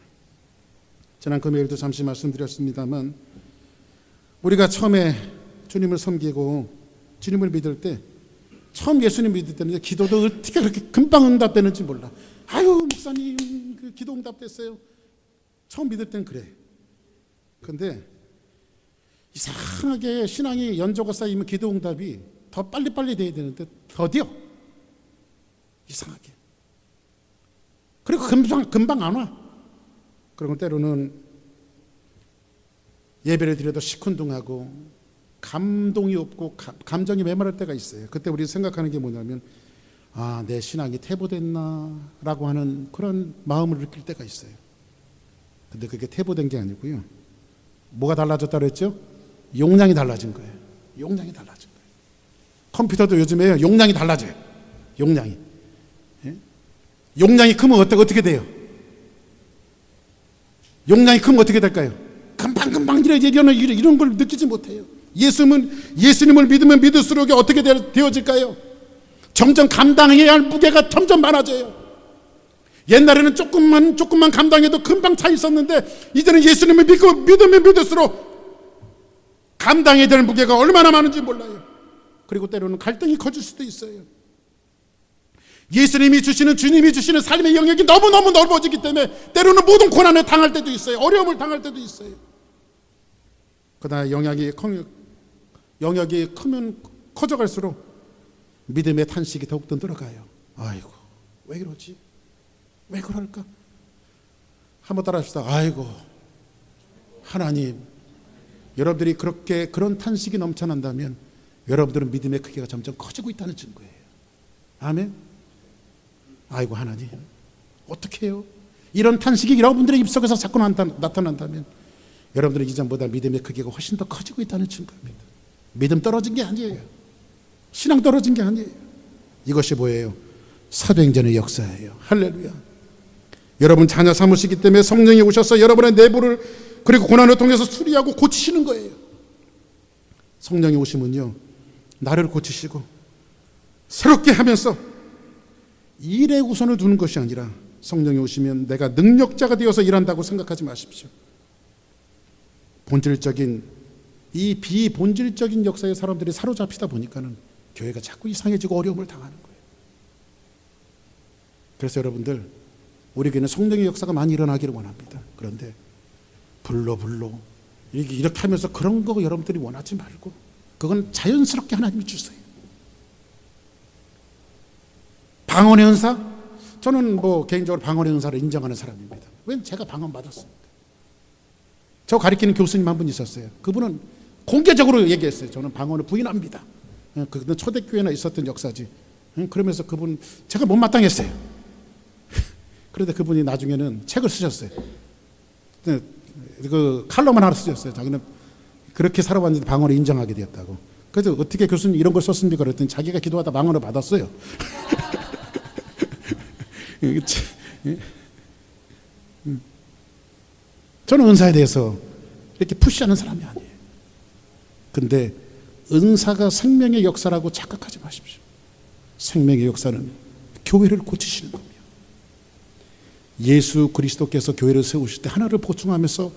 지난 금요일도 잠시 말씀드렸습니다만, 우리가 처음에 주님을 섬기고 주님을 믿을 때, 처음 예수님 믿을 때는 기도도 어떻게 그렇게 금방 응답되는지 몰라. 아유 목사님 그 기도 응답됐어요. 처음 믿을 땐 그래. 근데 이상하게 신앙이 연조가 쌓이면 기도 응답이 더 빨리빨리 돼야 되는데 더디어. 이상하게. 그리고 금방 안 와. 그리고 때로는 예배를 드려도 시큰둥하고 감동이 없고 감정이 메마를 때가 있어요. 그때 우리 생각하는 게 뭐냐면, 아, 내 신앙이 퇴보됐나 라고 하는 그런 마음을 느낄 때가 있어요. 근데 그게 퇴보된 게 아니고요. 뭐가 달라졌다고 했죠? 용량이 달라진 거예요. 용량이 달라진 거예요. 컴퓨터도 요즘에 용량이 달라져요. 용량이. 예? 용량이 크면 어떻게 돼요? 용량이 크면 어떻게 될까요? 금방 이런 걸 느끼지 못해요. 예수님을 믿으면 믿을수록 어떻게 되어질까요? 점점 감당해야 할 무게가 점점 많아져요. 옛날에는 조금만 감당해도 금방 차 있었는데, 이제는 예수님을 믿으면 믿을수록 감당해야 될 무게가 얼마나 많은지 몰라요. 그리고 때로는 갈등이 커질 수도 있어요. 예수님이 주시는, 주님이 주시는 삶의 영역이 너무너무 넓어지기 때문에 때로는 모든 고난을 당할 때도 있어요. 어려움을 당할 때도 있어요. 그러나 영역이 크면 커져갈수록 믿음의 탄식이 더욱더 늘어가요. 아이고 왜 그러지? 왜 그럴까? 한번 따라합시다. 아이고 하나님. 여러분들이 그런 탄식이 넘쳐난다면 여러분들은 믿음의 크기가 점점 커지고 있다는 증거예요. 아멘. 아이고 하나님 어떻게 해요? 이런 탄식이 여러분들의 입속에서 자꾸 나타난다면 여러분들은 이전보다 믿음의 크기가 훨씬 더 커지고 있다는 증거입니다. 믿음 떨어진 게 아니에요. 신앙 떨어진 게 아니에요. 이것이 뭐예요? 사도행전의 역사예요. 할렐루야. 여러분 자녀 삼으시기 때문에 성령이 오셔서 여러분의 내부를, 그리고 고난을 통해서 수리하고 고치시는 거예요. 성령이 오시면요, 나를 고치시고 새롭게 하면서 일에 우선을 두는 것이 아니라, 성령이 오시면 내가 능력자가 되어서 일한다고 생각하지 마십시오. 이 비본질적인 역사에 사람들이 사로잡히다 보니까는 교회가 자꾸 이상해지고 어려움을 당하는 거예요. 그래서 여러분들, 우리 교회는 성령의 역사가 많이 일어나기를 원합니다. 그런데 불로 이렇게 하면서 그런 거 여러분들이 원하지 말고, 그건 자연스럽게 하나님이 주세요. 방언의 은사? 저는 개인적으로 방언의 은사를 인정하는 사람입니다. 왜? 제가 방언 받았습니다. 저 가르치는 교수님 한 분 있었어요. 그분은 공개적으로 얘기했어요. 저는 방언을 부인합니다. 그건 초대교회나 있었던 역사지. 그러면서 그분, 제가 못마땅했어요. 그런데 그분이 나중에는 책을 쓰셨어요. 그 칼럼을 하나 쓰셨어요. 자기는 그렇게 살아왔는데 방언을 인정하게 되었다고. 그래서 어떻게 교수님 이런 걸 썼습니까? 그랬더니 자기가 기도하다 방언을 받았어요. 저는 은사에 대해서 이렇게 푸시하는 사람이 아니에요. 근데 은사가 생명의 역사라고 착각하지 마십시오. 생명의 역사는 교회를 고치시는 겁니다. 예수 그리스도께서 교회를 세우실 때 하나를 보충하면서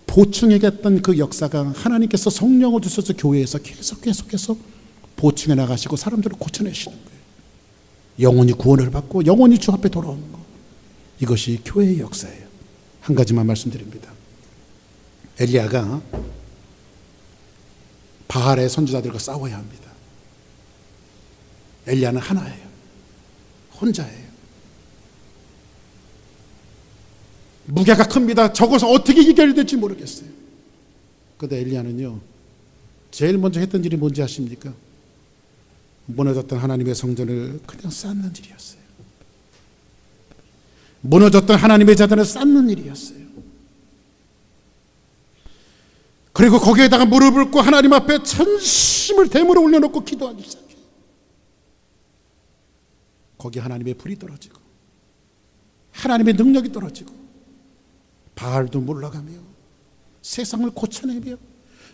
보충해갔던 그 역사가 하나님께서 성령을 주셔서 교회에서 계속해서 보충해 나가시고 사람들을 고쳐내시는 거예요. 영혼이 구원을 받고 영혼이 주 앞에 돌아오는 거. 이것이 교회의 역사예요. 한 가지만 말씀드립니다. 엘리야가 바알의 선지자들과 싸워야 합니다. 엘리야는 하나예요. 혼자예요. 무게가 큽니다. 저것을 어떻게 이겨야 될지 모르겠어요. 그런데 엘리야는요, 제일 먼저 했던 일이 뭔지 아십니까? 무너졌던 하나님의 성전을 그냥 쌓는 일이었어요. 무너졌던 하나님의 자단을 쌓는 일이었어요. 그리고 거기에다가 무릎을 꿇고 하나님 앞에 전심을 대물어 올려놓고 기도하기 시작해요. 거기 하나님의 불이 떨어지고 하나님의 능력이 떨어지고 바알도 물러가며 세상을 고쳐내며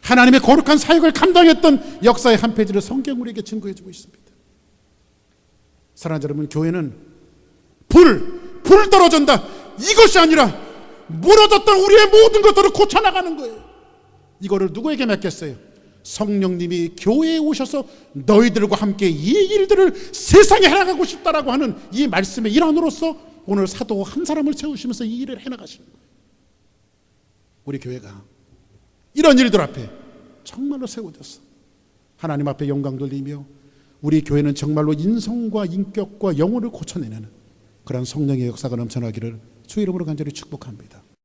하나님의 거룩한 사역을 감당했던 역사의 한 페이지를 성경 우리에게 증거해주고 있습니다. 사랑하는 여러분, 교회는 불 떨어진다, 이것이 아니라 무너졌던 우리의 모든 것들을 고쳐나가는 거예요. 이거를 누구에게 맡겼어요? 성령님이 교회에 오셔서 너희들과 함께 이 일들을 세상에 해나가고 싶다라고 하는 이 말씀의 일환으로서 오늘 사도 한 사람을 세우시면서 이 일을 해나가시는 거예요. 우리 교회가 이런 일들 앞에 정말로 세워졌어. 하나님 앞에 영광 돌리며 우리 교회는 정말로 인성과 인격과 영혼을 고쳐내는 그런 성령의 역사가 넘쳐나기를 주의 이름으로 간절히 축복합니다.